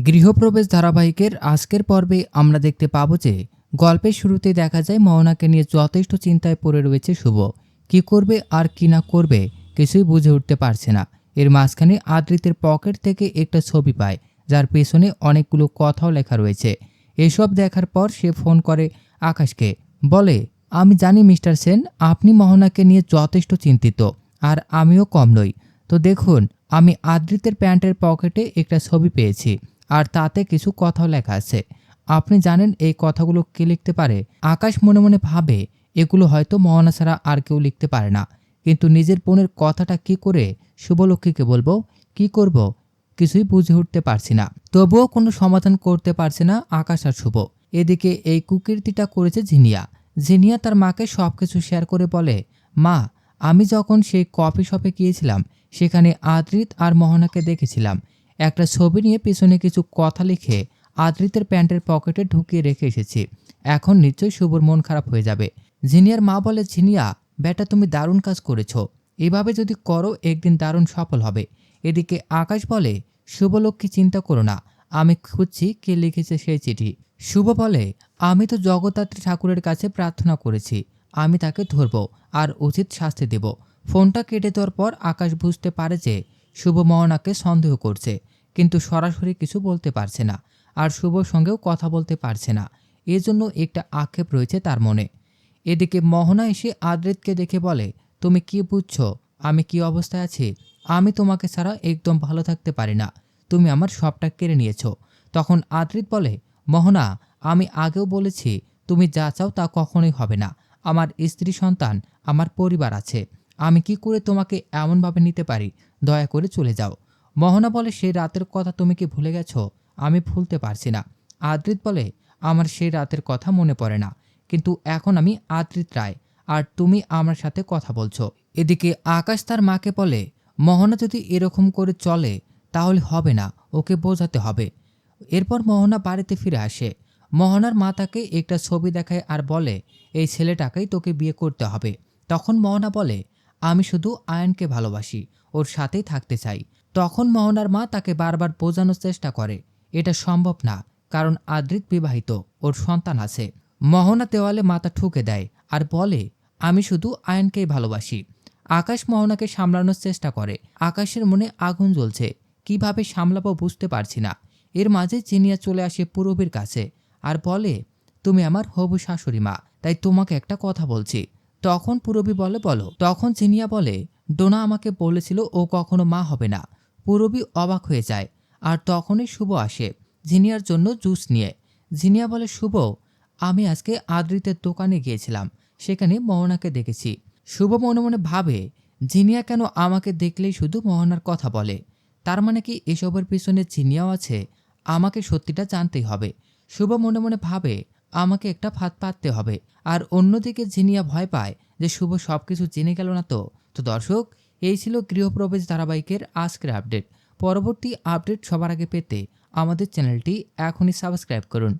গৃহপ্রবেশ ধারাবাহিকের আজকের পর্বে আমরা দেখতে পাবো যে গল্পের শুরুতে দেখা যায় মোহনাকে নিয়ে যথেষ্ট চিন্তায় পড়ে রয়েছে শুভ। কি করবে আর কি না করবে কিছুই বুঝে উঠতে পারছে না। এর মাঝখানে আদ্রিতের পকেট থেকে একটা ছবি পায়, যার পেছনে অনেকগুলো কথাও লেখা রয়েছে। এসব দেখার পর সে ফোন করে আকাশকে, বলে, আমি জানি মিস্টার সেন, আপনি মোহনাকে নিয়ে যথেষ্ট চিন্তিত, আর আমিও কম নই। তো দেখুন, আমি আদ্রিতের প্যান্টের পকেটে একটা ছবি পেয়েছি, আর তাতে কিছু কথাও লেখা আছে। আপনি জানেন এই কথাগুলো কে লিখতে পারে? আকাশ মনে মনে ভাবে এগুলো হয়তো মোহনা ছাড়া আর কেউ লিখতে পারে না, কিন্তু নিজের বোনের কথাটা কি করে শুভলক্ষ্মীকে বলবো, কি করব, কিছুই বুঝে উঠতে পারছি না। তবুও কোনো সমাধান করতে পারছে না আকাশ আর শুভ। এদিকে এই কুকীর্তিটা করেছে জিনিয়া। জিনিয়া তার মাকে সবকিছু শেয়ার করে বলে, মা, আমি যখন সেই কফি শপে গিয়েছিলাম সেখানে আদ্রিত আর মোহনাকে দেখেছিলাম। একটা ছবি নিয়ে পিছনে কিছু কথা লিখে আদ্রিতের প্যান্টের পকেটে ঢুকিয়ে রেখে এসেছি। এখন নিশ্চয়ই শুভর মন খারাপ হয়ে যাবে। জিনিয়ার মা বলে, জিনিয়া বেটা, তুমি দারুণ কাজ করেছো। এভাবে যদি করো একদিন দারুণ সফল হবে। এদিকে আকাশ বলে, শুভলক্ষ্মী চিন্তা করো না, আমি খুঁজছি কে লিখেছে সেই চিঠি। শুভ বলে, আমি তো জগদ্ধাত্রী ঠাকুরের কাছে প্রার্থনা করেছি, আমি তাকে ধরব আর উচিত শাস্তি দেব। ফোনটা কেটে দেওয়ার পর আকাশ বুঝতে পারে যে শুভ মোহনাকে সন্দেহ করছে, কিন্তু সরাসরি কিছু বলতে পারছে না, আর শুভর সঙ্গেও কথা বলতে পারছে না। এজন্য একটা আক্ষেপ রয়েছে তার মনে। এদিকে মোহনা এসে আদ্রিতকে দেখে বলে, তুমি কি বুঝছো আমি কি অবস্থায় আছি? আমি তোমাকে ছাড়া একদম ভালো থাকতে পারি না। তুমি আমার সবটা কেড়ে নিয়েছো। তখন আদ্রিত বলে, মোহনা, আমি আগেও বলেছি তুমি যা চাও তা কখনোই হবে না। আমার স্ত্রী সন্তান, আমার পরিবার আছে। আমি কি করে তোমাকে এমনভাবে নিতে পারি? দয়া করে চলে যাও। মোহনা বলে, সেই রাতের কথা তুমি কি ভুলে গেছো? আমি ভুলতে পারছি না। আদ্রিত বলে, আমার সেই রাতের কথা মনে পড়ে না, কিন্তু এখন আমি আদ্রিত রায়, আর তুমি আমার সাথে কথা বলছো। এদিকে আকাশ তার মাকে বলে, মোহনা যদি এরকম করে চলে তাহলে হবে না, ওকে বোঝাতে হবে। এরপর মোহনা বাড়িতে ফিরে আসে। মোহনার মা তাকে একটা ছবি দেখায় আর বলে, এই ছেলেটাকেই তোকে বিয়ে করতে হবে। তখন মোহনা বলে, আমি শুধু আয়নকে ভালোবাসি, ওর সাথেই থাকতে চাই। তখন মোহনার মা তাকে বারবার বোঝানোর চেষ্টা করে, এটা সম্ভব না, কারণ আদ্রিত বিবাহিত, ওর সন্তান আছে। মোহনা দেওয়ালে মাথা ঠুকে দেয় আর বলে, আমি শুধু আয়নকেই ভালোবাসি। আকাশ মোহনাকে সামলানোর চেষ্টা করে। আকাশের মনে আগুন জ্বলছে, কিভাবে সামলাবো বুঝতে পারছি না। এর মাঝে জিনিয়া চলে আসে পুরবীর কাছে আর বলে, তুমি আমার হবু শাশুড়ি মা, তাই তোমাকে একটা কথা বলছি। তখন পুরবী বলে, বলো। তখন জিনিয়া বলে, ডোনা আমাকে বলেছিল ও কখনো মা হবে না। পুরবী অবাক হয়ে যায়, আর তখনই শুভ আসে জিনিয়ার জন্য জুস নিয়ে। জিনিয়া বলে, শুভ, আমি আজকে আদ্রিতের দোকানে গিয়েছিলাম, সেখানে মোহনাকে দেখেছি। শুভ মনে মনে ভাবে, জিনিয়া কেন আমাকে দেখলেই শুধু মোহনার কথা বলে? তার মানে কি এসবের পিছনে জিনিয়াও আছে? আমাকে সত্যিটা জানতেই হবে। শুভ মনে মনে ভাবে, আমাকে একটা ফাঁদ পাততে হবে। আর অন্যদিকে জিনিয়া ভয় পায় যে শুভ সবকিছু জেনে গেল না তো। তো দর্শক, এই ছিল গৃহপ্রবেশ ধারাবাহিকের আজকের আপডেট। পরবর্তী আপডেট সবার আগে পেতে আমাদের চ্যানেলটি এখনই সাবস্ক্রাইব করুন।